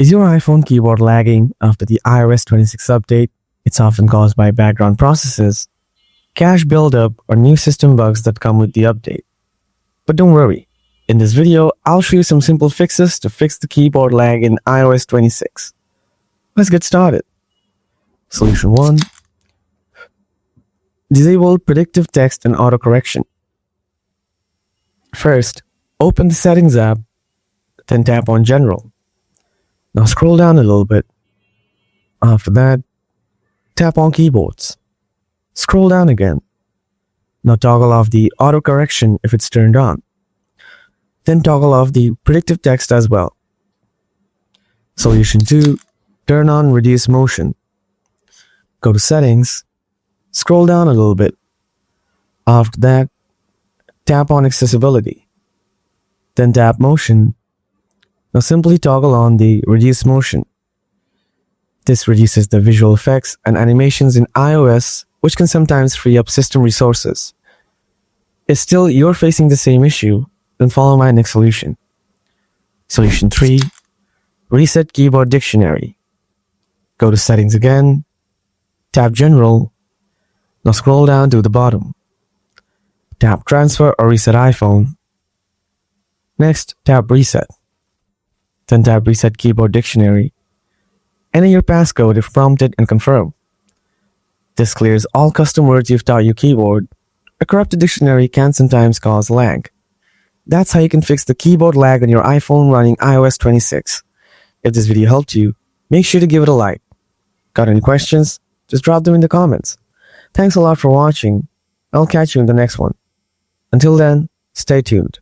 Is your iPhone keyboard lagging after the iOS 26 update? It's often caused by background processes, cache buildup, or new system bugs that come with the update. But don't worry, in this video, I'll show you some simple fixes to fix the keyboard lag in iOS 26. Let's get started. Solution 1. Disable predictive text and autocorrection. First, open the Settings app, then tap on General. Now scroll down a little bit. After that, tap on Keyboards. Scroll down again. Now toggle off the autocorrection if it's turned on. Then toggle off the predictive text as well. Solution 2. Turn on Reduce Motion. Go to Settings. Scroll down a little bit. After that, tap on Accessibility. Then tap Motion. Now simply toggle on the Reduce Motion. This reduces the visual effects and animations in iOS, which can sometimes free up system resources. If still you're facing the same issue, then follow my next solution. Solution 3. Reset Keyboard Dictionary. Go to Settings again. Tap General. Now scroll down to the bottom. Tap Transfer or Reset iPhone. Next, tap Reset. Then tap Reset Keyboard Dictionary. Enter your passcode if prompted and confirm. This clears all custom words you've taught your keyboard. A corrupted dictionary can sometimes cause lag. That's how you can fix the keyboard lag on your iPhone running iOS 26. If this video helped you, make sure to give it a like. Got any questions? Just drop them in the comments. Thanks a lot for watching. I'll catch you in the next one. Until then, stay tuned.